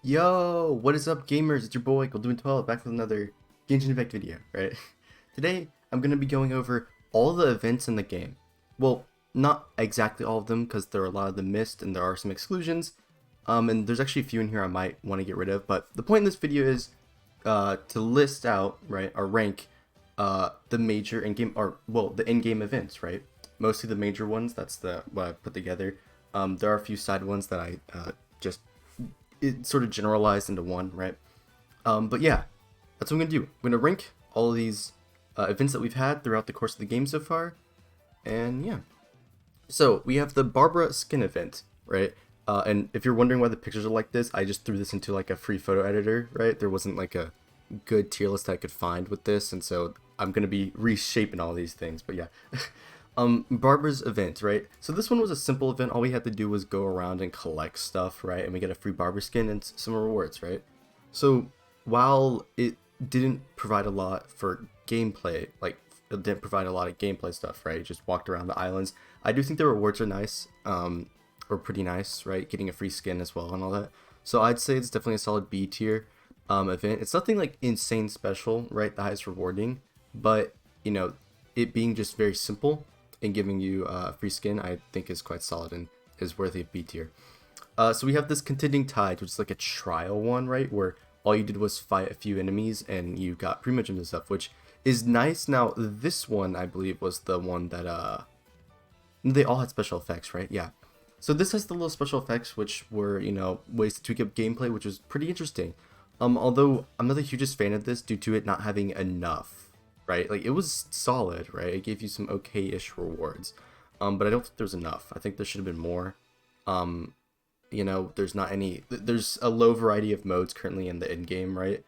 Yo, what is up, gamers? It's your boy, Doing12, back with another Genshin Impact video, right? Today, I'm going to be going over all the events in the game. Well, not exactly all of them, because there are a lot of them missed, and there are some exclusions. And there's actually a few in here I might want to get rid of, but the point in this video is to list out, right, or rank the major in-game, or, well, the in-game events, right? Mostly the major ones, that's what I put together. There are a few side ones that I just it sort of generalized into one, right? But yeah, that's what I'm gonna do. I'm gonna rank all of these events that we've had throughout the course of the game so far, and yeah. So we have the Barbara skin event, right? And if you're wondering why the pictures are like this, I just threw this into like a free photo editor, right? There wasn't like a good tier list I could find with this, and so I'm gonna be reshaping all these things. But yeah. Barbara's event, right? So this one was a simple event. All we had to do was go around and collect stuff, right? And we get a free Barbara skin and some rewards, right? So while it didn't provide a lot for gameplay, like it didn't provide a lot of gameplay stuff, right? Just walked around the islands. I do think the rewards are nice, or pretty nice, right? Getting a free skin as well and all that. So I'd say it's definitely a solid B tier event. It's nothing like insane special, right? The highest rewarding, but you know, it being just very simple and giving you free skin, I think is quite solid and is worthy of B tier. So we have this Contending Tide, which is like a trial one, right? Where all you did was fight a few enemies and you got primo gems and stuff, which is nice. Now, this one, I believe, was the one that, they all had special effects, right? Yeah. So this has the little special effects, which were, you know, ways to tweak up gameplay, which was pretty interesting. Although I'm not the hugest fan of this due to it not having enough. Right, like it was solid, right? It gave you some okay-ish rewards, but I don't think there's enough. I think there should have been more. You know, there's not any. There's a low variety of modes currently in the in-game, right?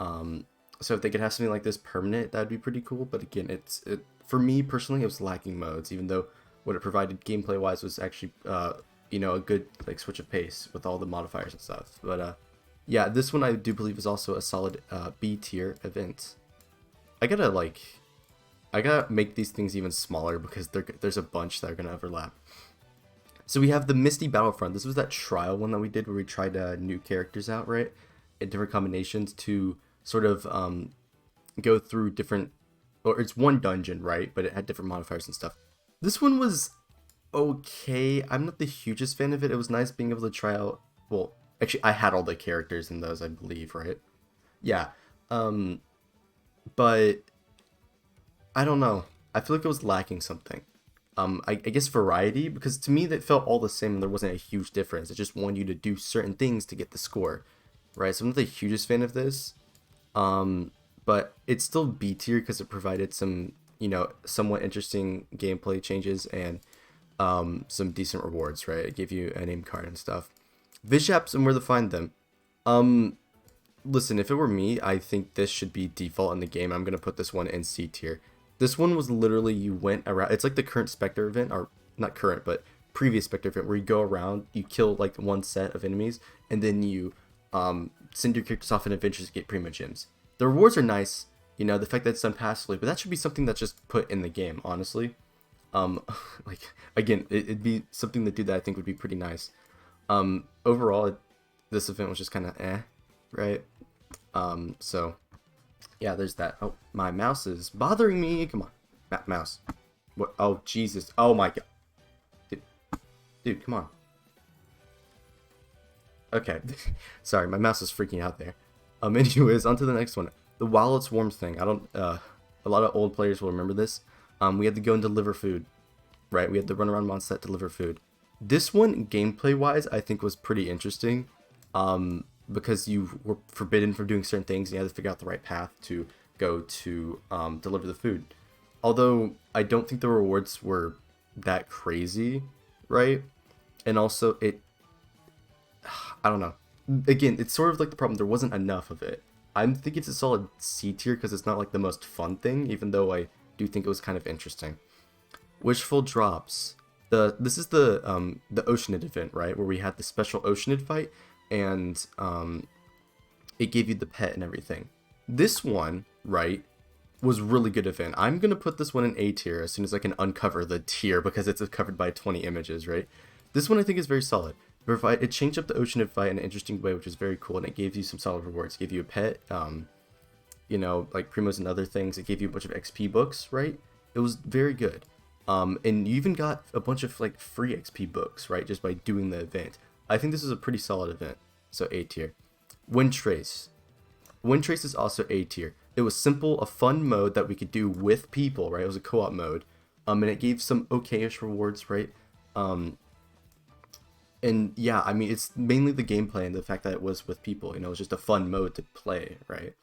So if they could have something like this permanent, that'd be pretty cool. But again, for me personally, it was lacking modes, even though what it provided gameplay-wise was actually, you know, a good like switch of pace with all the modifiers and stuff. But yeah, this one I do believe is also a solid B tier event. I gotta make these things even smaller because there's a bunch that are gonna overlap. So we have the Misti Battlefront. This was that trial one that we did where we tried new characters out, right? In different combinations to sort of go through different, or it's one dungeon, right? But it had different modifiers and stuff. This one was okay. I'm not the hugest fan of it. It was nice being able to try out, well, actually I had all the characters in those, I believe, right? Yeah. But I don't know. I feel like it was lacking something. I guess variety, because to me that felt all the same and there wasn't a huge difference. It just wanted you to do certain things to get the score, right? So I'm not the hugest fan of this, but it's still B tier because it provided some, you know, somewhat interesting gameplay changes and some decent rewards, right? It gave you a name card and stuff. Vishaps and where to find them. Listen, if it were me, I think this should be default in the game. I'm going to put this one in C tier. This one was literally you went around. It's like the current Spectre event, or not current, but previous Spectre event, where you go around, you kill like one set of enemies, and then you send your characters off on adventures to get primo gems. The rewards are nice, you know, the fact that it's done passively, but that should be something that's just put in the game, honestly. Like, again, it'd be something to do that I think would be pretty nice. Overall, this event was just kind of right? So yeah, there's that. Oh, my mouse is bothering me. Come on, mouse. What? Oh, Jesus. Oh my god. Dude, come on. Okay. Sorry, my mouse is freaking out there. Anyways, on to the next one. The While It's Warm thing. I don't, a lot of old players will remember this. We had to go and deliver food, right? We had to run around Mondstadt, deliver food. This one, gameplay-wise, I think was pretty interesting. Because you were forbidden from doing certain things and you had to figure out the right path to go to deliver the food. Although I don't think the rewards were that crazy, right? And also I don't know. Again, it's sort of like the problem, there wasn't enough of it. I think it's a solid C tier because it's not like the most fun thing, even though I do think it was kind of interesting. Wishful Drops. This is the Oceanid event, right? Where we had the special Oceanid fight. And it gave you the pet and everything. This one, right, was really good event. I'm going to put this one in A tier as soon as I can uncover the tier because it's covered by 20 images, right? This one I think is very solid. It changed up the ocean of fight in an interesting way, which is very cool, and it gave you some solid rewards. It gave you a pet, you know, like primos and other things. It gave you a bunch of XP books, right? It was very good. And you even got a bunch of like free XP books, right? Just by doing the event. I think this is a pretty solid event. So A tier. Wind Trace. Wind Trace is also A tier. It was simple, a fun mode that we could do with people, right? It was a co-op mode. And it gave some okay-ish rewards, right? And yeah, I mean, it's mainly the gameplay and the fact that it was with people. You know, it was just a fun mode to play, right?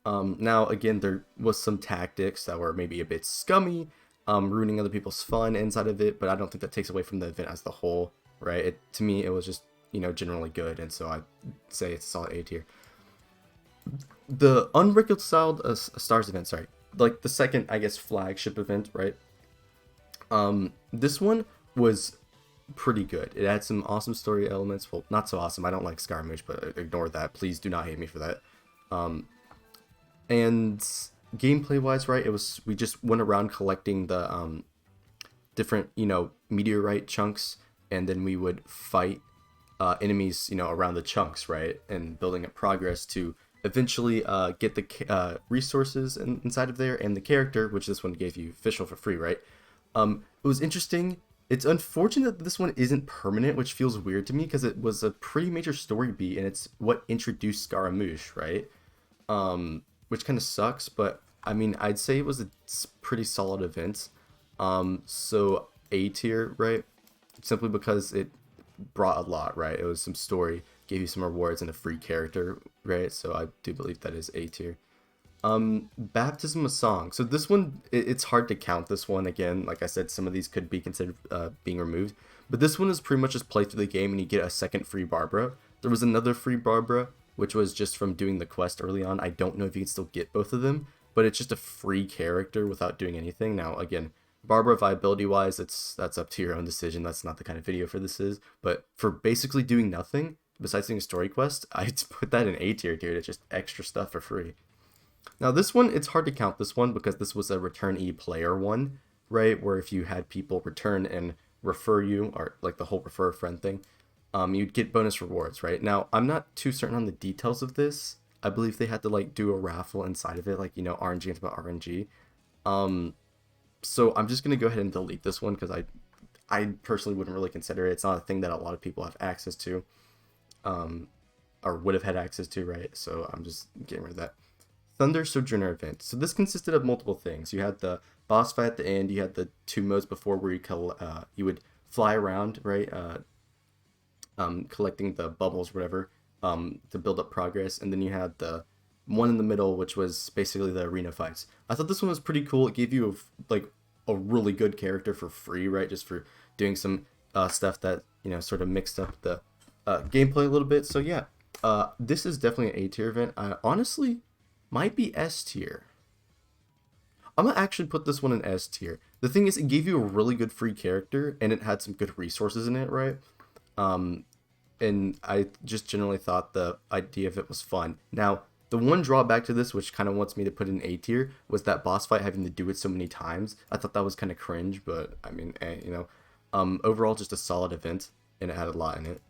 Now, again, there was some tactics that were maybe a bit scummy, ruining other people's fun inside of it, but I don't think that takes away from the event as the whole, right? To me, it was just, you know, generally good, and so I'd say it's a solid A tier. The Unreconciled Stars event, sorry, like the second, I guess, flagship event, right? This one was pretty good. It had some awesome story elements. Well, not so awesome. I don't like Scaramouche, but ignore that. Please do not hate me for that. And gameplay wise, right, we just went around collecting the different, you know, meteorite chunks, and then we would fight enemies, you know, around the chunks, right, and building up progress to eventually get the resources inside of there, and the character, which this one gave you official for free, right? It was interesting. It's unfortunate that this one isn't permanent, which feels weird to me because it was a pretty major story beat, and it's what introduced Scaramouche, right? Which kind of sucks, but I mean, I'd say it was a pretty solid event. So A tier, right? Simply because it brought a lot, right? It was some story, gave you some rewards, and a free character, right? So I do believe that is A tier. Baptism of Song. So this one, it's hard to count this one. Again, like I said, some of these could be considered being removed, but this one is pretty much just play through the game and you get a second free Barbara. There was another free Barbara, which was just from doing the quest early on. I don't know if you can still get both of them, but it's just a free character without doing anything. Now, again, Barbara viability wise, that's up to your own decision. That's not the kind of video for this is, but for basically doing nothing besides doing a story quest, I'd put that in A tier, dude. It's just extra stuff for free. Now this one, it's hard to count this one because this was a return player one, right? Where if you had people return and refer you, or like the whole refer a friend thing, you'd get bonus rewards, right? Now, I'm not too certain on the details of this. I believe they had to like do a raffle inside of it, like, you know, RNG is about RNG. So I'm just gonna go ahead and delete this one because I personally wouldn't really consider it. It's not a thing that a lot of people have access to, or would have had access to, right? So I'm just getting rid of that. Thunder Sojourner event. So this consisted of multiple things. You had the boss fight at the end. You had the two modes before where you would fly around, right? Collecting the bubbles, whatever, to build up progress. And then you had the one in the middle, which was basically the arena fights. I thought this one was pretty cool. It gave you a really good character for free, right? Just for doing some stuff that, you know, sort of mixed up the gameplay a little bit. So yeah, this is definitely an A tier event. Honestly, might be S tier. I'm gonna actually put this one in S tier. The thing is, it gave you a really good free character, and it had some good resources in it, right? And I just generally thought the idea of it was fun. Now, the one drawback to this, which kind of wants me to put in A tier, was that boss fight having to do it so many times. I thought that was kind of cringe, but I mean, you know, overall just a solid event, and it had a lot in it.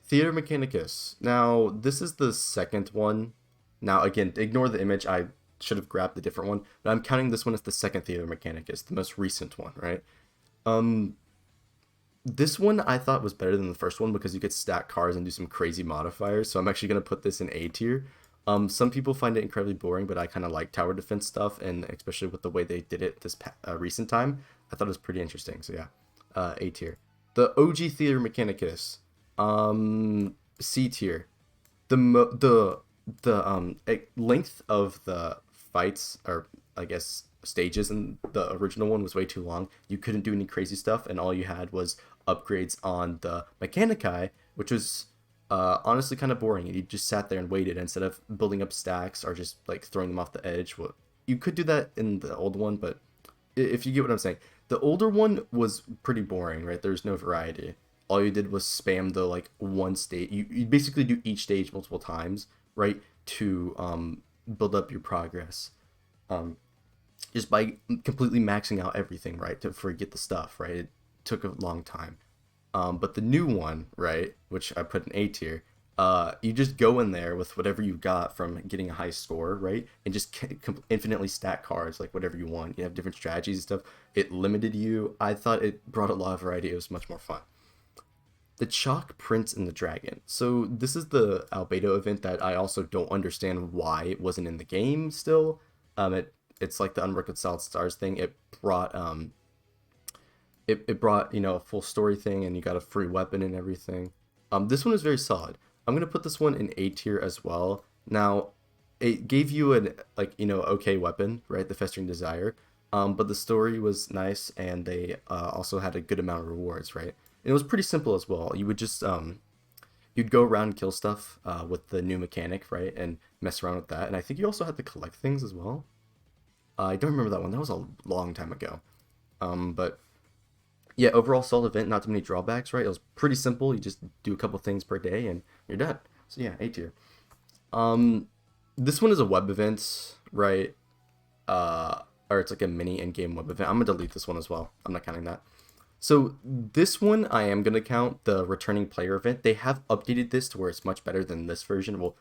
Theater Mechanicus. Now, this is the second one. Now, again, ignore the image. I should have grabbed the different one, but I'm counting this one as the second Theater Mechanicus, the most recent one, right? This one I thought was better than the first one because you could stack cars and do some crazy modifiers, so I'm actually going to put this in A tier. Some people find it incredibly boring, but I kind of like tower defense stuff, and especially with the way they did it this recent time, I thought it was pretty interesting, so yeah, A tier. The OG Theater Mechanicus, C tier. The length of the fights, or I guess stages in the original one, was way too long. You couldn't do any crazy stuff, and all you had was upgrades on the Mechanici, which was honestly kind of boring. And you just sat there and waited instead of building up stacks or just like throwing them off the edge. Well, you could do that in the old one, but if you get what I'm saying, the older one was pretty boring, right? There's no variety. All you did was spam the like one stage. You basically do each stage multiple times, right, to build up your progress, just by completely maxing out everything, right, to forget the stuff, right? It took a long time. But the new one, right, which I put in A tier, you just go in there with whatever you got from getting a high score, right, and just infinitely stack cards like whatever you want. You have different strategies and stuff. It limited you. I thought it brought a lot of variety. It was much more fun. The Chalk Prince and the Dragon. So this is the Albedo event that I also don't understand why it wasn't in the game still. It's like the Unreconciled Stars thing. It brought, a full story thing, and you got a free weapon and everything. This one is very solid. I'm gonna put this one in A tier as well. Now, it gave you an okay weapon, right? The Festering Desire. But the story was nice, and they also had a good amount of rewards, right? And it was pretty simple as well. You would just you'd go around and kill stuff with the new mechanic, right? And mess around with that. And I think you also had to collect things as well. I don't remember that one. That was a long time ago. But yeah, overall solid event, not too many drawbacks, right? It was pretty simple. You just do a couple things per day and you're done. So yeah, A tier. Um, this one is a web event, right? Or it's like a mini in-game web event. I'm gonna delete this one as well. I'm not counting that. So this one I am gonna count the returning player event. They have updated this to where it's much better than this version. Well,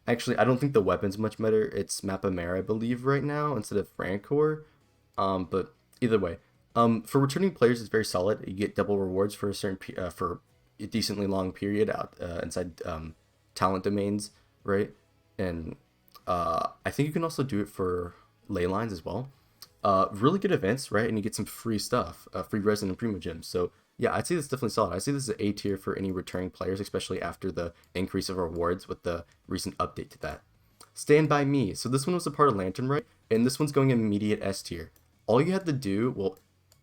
actually, I don't think the weapon's much better. It's Mappa Mare, I believe, right now instead of Rancor. But either way, for returning players, it's very solid. You get double rewards for a for a decently long period out inside talent domains, right? And I think you can also do it for ley lines as well. Really good events, right? And you get some free stuff, free resin and primo gems. So yeah, I'd say this is definitely solid. I see this as A tier for any returning players, especially after the increase of rewards with the recent update to that. Stand By Me. So this one was a part of Lantern, right? And this one's going immediate S tier. All you had to do, well,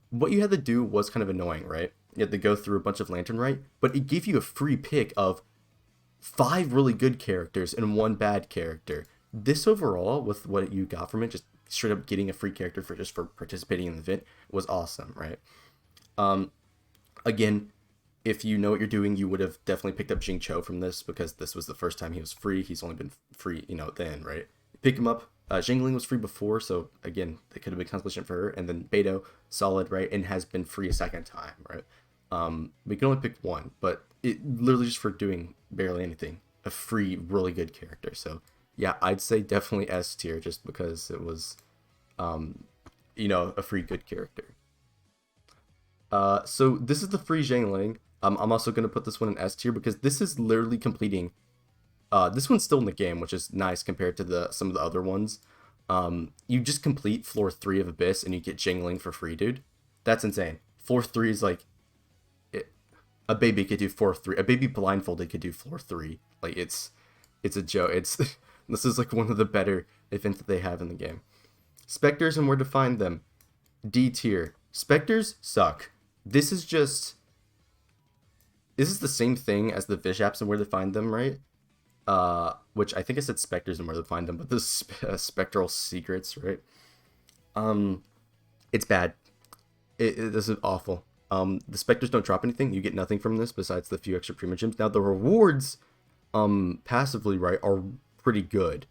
what you had to do was kind of annoying, right? You had to go through a bunch of Lantern, right? But it gave you a free pick of 5 really good characters and 1 bad character. This overall, with what you got from it, just straight up getting a free character for participating in the event was awesome, right? Again, if you know what you're doing, you would have definitely picked up Jing Cho from this because this was the first time he was free. He's only been free, then, right? Pick him up. Jingling was free before, so again, it could have been consolation for her. And then Beto, solid, right? And has been free a second time, right? We can only pick one, but it literally just for doing barely anything, a free, really good character. So yeah, I'd say definitely S tier just because it was, a free good character. So this is the free Zhangling. I'm also going to put this one in S tier because this is literally completing. This one's still in the game, which is nice compared to some of the other ones. You just complete floor 3 of Abyss and you get Jingling for free, dude. That's insane. Floor 3 is like a baby could do floor 3. A baby blindfolded could do floor 3. Like it's a joke. It's this is like one of the better events that they have in the game. Spectres and where to find them. D tier. Spectres suck. This is the same thing as the Vish apps and where to find them, right? Which I think I said Spectres and where to find them, but this is Spectral Secrets, right? It's bad. This is awful. The Spectres don't drop anything. You get nothing from this besides the few extra primo gems. Now the rewards, passively, right, are pretty good.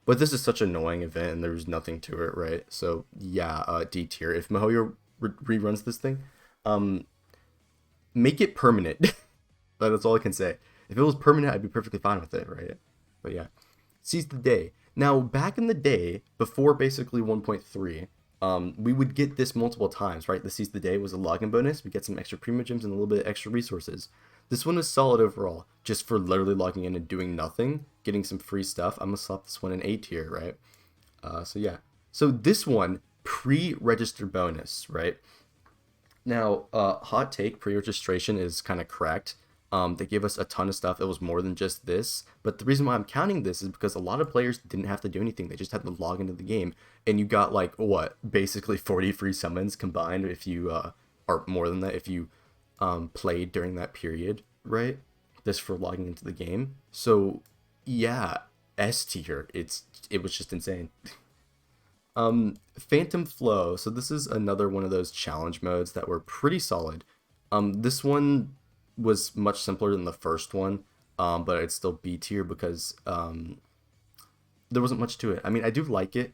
But this is such an annoying event and there's nothing to it, right? So yeah, D tier. If Mihoyo reruns this thing, make it permanent. That's all I can say. If it was permanent, I'd be perfectly fine with it, right? But yeah, Seize the Day. Now, back in the day, before basically 1.3, we would get this multiple times, right? The Seize the Day was a login bonus. We get some extra primo gems and a little bit of extra resources. This one is solid overall, just for literally logging in and doing nothing, getting some free stuff. I'm gonna slap this one in A tier, right? So yeah. So this one, pre-register bonus, right? Now, hot take, pre-registration is kind of cracked. They gave us a ton of stuff. It was more than just this. But the reason why I'm counting this is because a lot of players didn't have to do anything. They just had to log into the game. And you got like, what, basically 40 free summons combined if you, or more than that, if you played during that period, right? Just for logging into the game. So, yeah, S tier. It was just insane. Phantom Flow. So this is another one of those challenge modes that were pretty solid. This one was much simpler than the first one, but it's still B tier because there wasn't much to it. I mean, I do like it,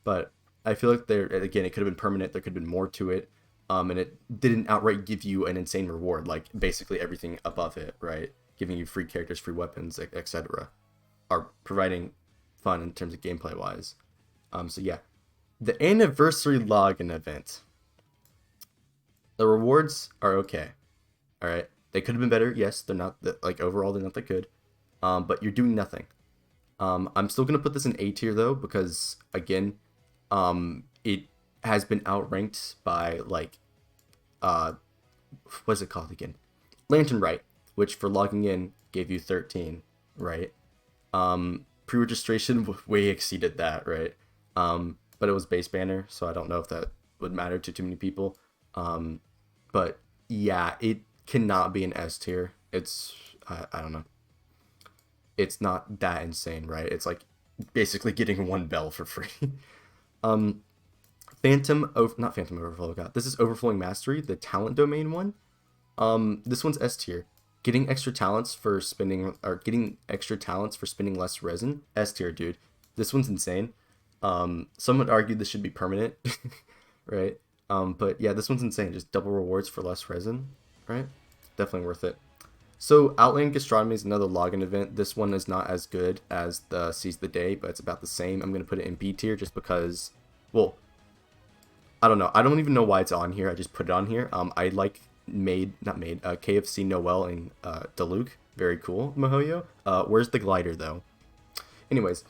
but I feel like it could have been permanent. There could have been more to it. and it didn't outright give you an insane reward, like basically everything above it, right? Giving you free characters, free weapons, etc. are providing fun in terms of gameplay wise. So yeah, the anniversary login event. The rewards are okay. All right, they could have been better. Yes, they're not like overall they're not that good. But you're doing nothing. I'm still gonna put this in A tier though because again, it has been outranked by like what's it called again? Lantern Rite, which for logging in gave you 13, right? Pre-registration way exceeded that, right? But it was base banner, so I don't know if that would matter to too many people. But yeah, it cannot be an S tier. It's I don't know. It's not that insane, right? It's like basically getting one bell for free. Not Phantom Overflow. God, this is Overflowing Mastery, the talent domain one. This one's S tier. Getting extra talents for spending less resin. S tier, dude. This one's insane. Some would argue this should be permanent, right? But yeah, this one's insane. Just double rewards for less resin, right? Definitely worth it. So Outland Gastronomy is another login event. This one is not as good as the Seize the Day, but it's about the same. I'm gonna put it in B tier just because, well, I don't know. I don't even know why it's on here. I just put it on here. I like KFC Noel and Diluc. Very cool, Mihoyo. Where's the glider though? Anyways,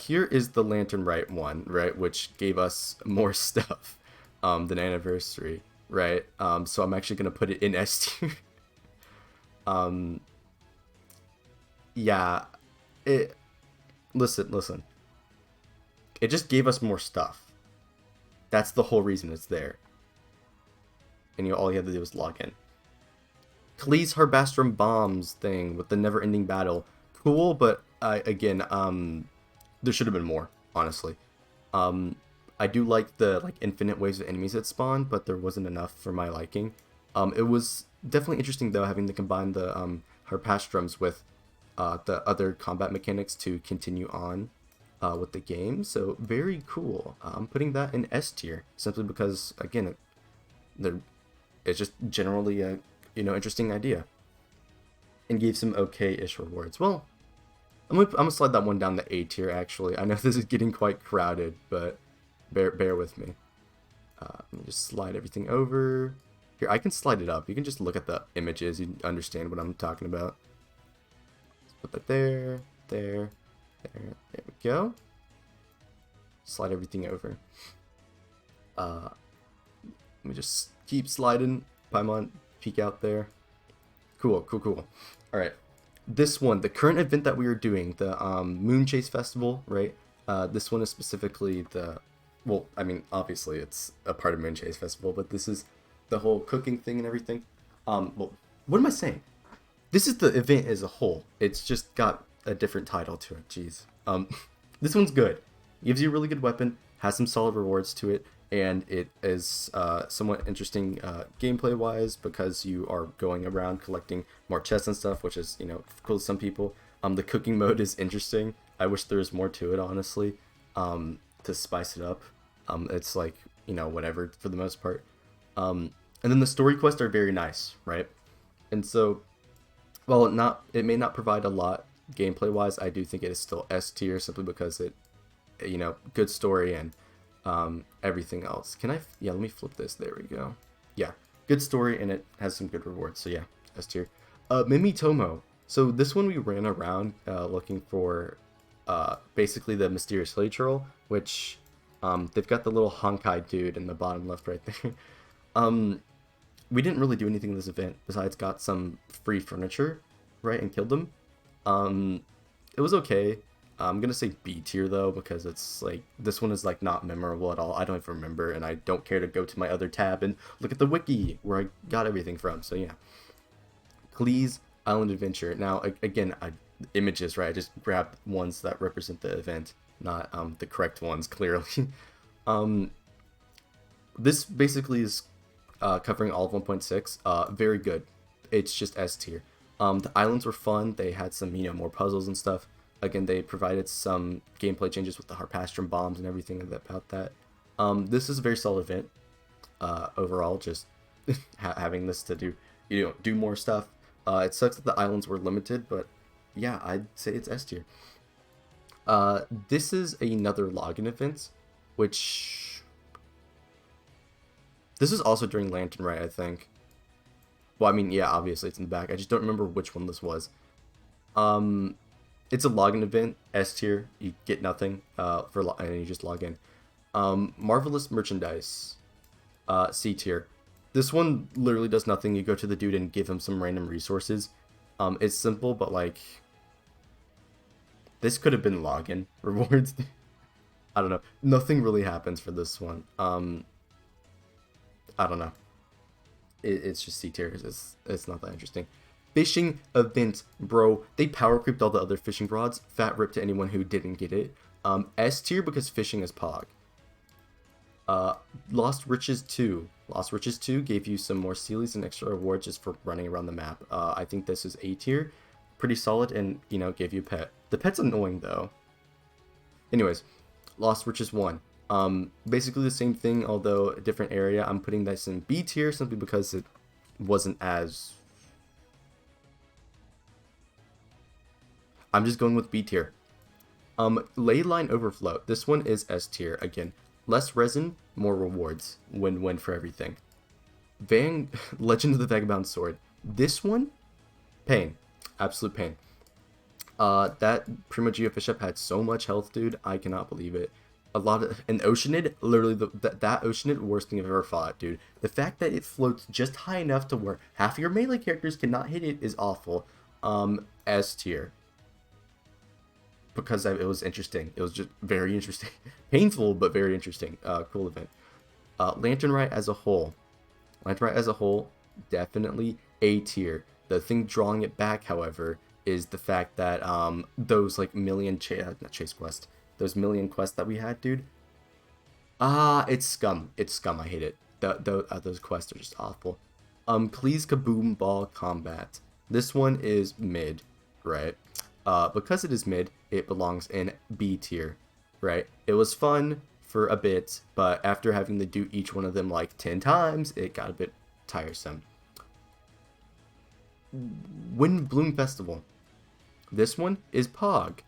here is the Lantern Rite one, right, which gave us more stuff than Anniversary, right? So I'm actually gonna put it in S tier. Yeah, listen. It just gave us more stuff. That's the whole reason it's there. And all you had to do was log in. Klee's Herbastrum Bombs thing with the never-ending battle. Cool, but again, there should have been more, honestly. I do like the infinite waves of enemies that spawn, but there wasn't enough for my liking. It was definitely interesting though, having to combine the Herpastrums with the other combat mechanics to continue on with the game. So very cool. I'm putting that in S tier simply because again, it's just generally a interesting idea, and gave some okay-ish rewards. Well, I'm gonna slide that one down to A tier. Actually, I know this is getting quite crowded, but bear with me. Let me just slide everything over. Here, I can slide it up. You can just look at the images. You understand what I'm talking about. Let's put that there. There we go. Slide everything over. Let me just keep sliding. Paimon, peek out there. Cool. Alright. This one, the current event that we are doing, the Moon Chase Festival, right? This one is specifically well, I mean, obviously it's a part of Moon Chase Festival, but this is the whole cooking thing and everything. Well, what am I saying? This is the event as a whole. It's just got a different title to it. Jeez. This one's good. Gives you a really good weapon, has some solid rewards to it, and it is somewhat interesting gameplay wise because you are going around collecting more chests and stuff, which is cool to some people. The cooking mode is interesting. I wish there was more to it, honestly, to spice it up. It's like whatever for the most part. And then the story quests are very nice, right? And so, while it may not provide a lot gameplay wise, I do think it is still S tier simply because it, good story and everything else. Yeah, let me flip this. There we go. Yeah, good story and it has some good rewards. So yeah, S tier. Mimitomo. So this one we ran around looking for basically the mysterious slave troll, which they've got the little Honkai dude in the bottom left right there. We didn't really do anything in this event besides got some free furniture, right, and killed them. It was okay. I'm gonna say B tier though because it's like this one is like not memorable at all. I don't even remember, and I don't care to go to my other tab and look at the wiki where I got everything from. So yeah, Klee's Island Adventure. Now again, images, right? I just grabbed ones that represent the event, not the correct ones clearly. This basically is covering all of 1.6. Very good. It's just S tier. The islands were fun. They had some more puzzles and stuff. Again, they provided some gameplay changes with the Harpastrum bombs and everything about that. This is a very solid event. overall, just having this to do more stuff. It sucks that the islands were limited, but yeah, I'd say it's S tier. This is another login event, which this is also during Lantern Rite, I think. Well, I mean, yeah, obviously it's in the back. I just don't remember which one this was. It's a login event, S tier. You get nothing and you just log in. Marvelous merchandise, C tier. This one literally does nothing. You go to the dude and give him some random resources. It's simple, but like this could have been login rewards. I don't know. Nothing really happens for this one. I don't know. It's just C tier. It's not that interesting. Fishing event, bro. They power creeped all the other fishing rods. Fat rip to anyone who didn't get it. S tier because fishing is pog. Lost Riches 2. Lost Riches 2 gave you some more Sealies and extra rewards just for running around the map. I think this is A tier. Pretty solid and, gave you a pet. The pet's annoying though. Anyways, Lost Riches 1. Basically the same thing, although a different area. I'm putting this in B tier simply because it wasn't as... I'm just going with B tier. Leyline Overflow. This one is S tier. Again, less resin, more rewards. Win-win for everything. Legend of the Vagabond Sword. This one, pain. Absolute pain. That Primo Geofish had so much health, dude. I cannot believe it. An Oceanid, literally, that Oceanid, worst thing I've ever fought, dude. The fact that it floats just high enough to where half of your melee characters cannot hit it is awful. S tier. Because it was interesting. It was just very interesting. Painful, but very interesting. Cool event. Lantern Rite as a whole. Lantern Rite as a whole, definitely A tier. The thing drawing it back, however, is the fact that those like million chase quest, those million quests that we had, dude. It's scum. It's scum. I hate it. Those quests are just awful. Please Kaboom Ball Combat. This one is mid, right? Because it is mid, it belongs in B tier, right? It was fun for a bit, but after having to do each one of them like 10 times, it got a bit tiresome. Wind Bloom Festival. This one is Pog.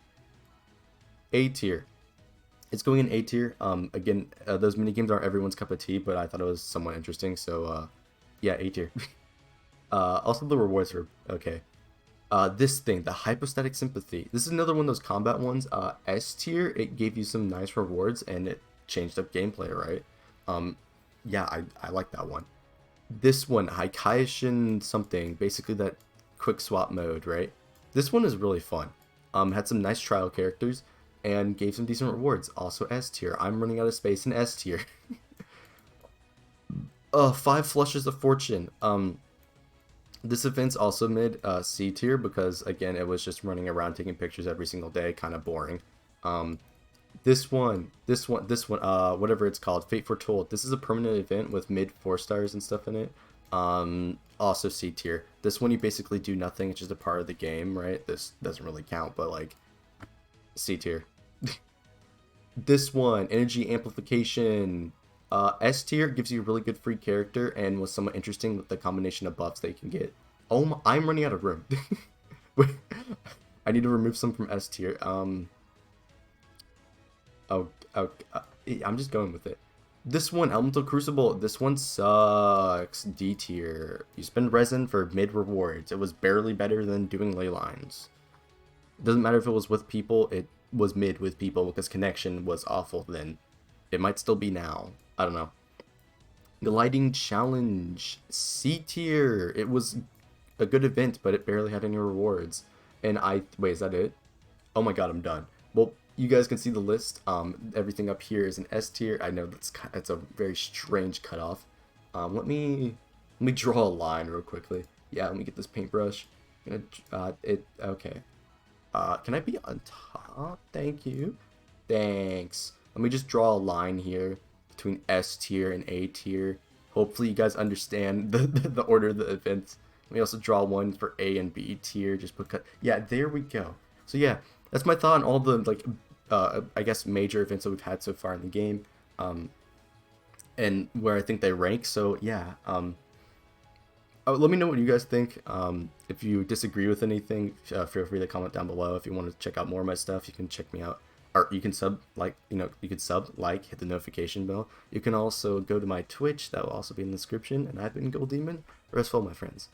A tier. It's going in A tier. Again, those minigames aren't everyone's cup of tea, but I thought it was somewhat interesting, so yeah, A tier. Also the rewards are okay. This thing, the Hypostatic Sympathy. This is another one of those combat ones. S tier, it gave you some nice rewards and it changed up gameplay, right? Yeah, I like that one. This one, Haikaiishin something, basically that quick swap mode, right? This one is really fun. Had some nice trial characters and gave some decent rewards. Also S tier. I'm running out of space in S tier. 5 Flushes of Fortune. This event's also mid C tier because again it was just running around taking pictures every single day, kind of boring. This one, whatever it's called, Fate Foretold. This is a permanent event with mid 4 stars and stuff in it. Also C tier. This one you basically do nothing, it's just a part of the game, right? This doesn't really count, but like C tier. This one, Energy Amplification. S tier gives you a really good free character and was somewhat interesting with the combination of buffs that you can get. Oh my, I'm running out of room. I need to remove some from S tier. I'm just going with it. This one, Elemental Crucible, this one sucks. D tier. You spend resin for mid rewards. It was barely better than doing ley lines. Doesn't matter if it was with people, it was mid with people because connection was awful then. It might still be now. I don't know. Gliding Challenge. C tier. It was a good event, but it barely had any rewards. And wait, is that it? Oh my god, I'm done. Well, you guys can see the list. Everything up here is an S tier. I know that's a very strange cutoff. Let me draw a line real quickly. Yeah, let me get this paintbrush. Okay. Can I be on top? Thank you. Thanks. Let me just draw a line here between S tier and A tier. Hopefully you guys understand the order of the events. Let me also draw one for A and B tier. Just put yeah, there we go. So yeah, that's my thought on all the like I guess major events that we've had so far in the game. And and where I think they rank. So yeah, let me know what you guys think. If you disagree with anything, feel free to comment down below. If you want to check out more of my stuff, you can check me out. Or you can you can hit the notification bell. You can also go to my Twitch, that will also be in the description. And I've been Gold Demon. Rest well, my friends.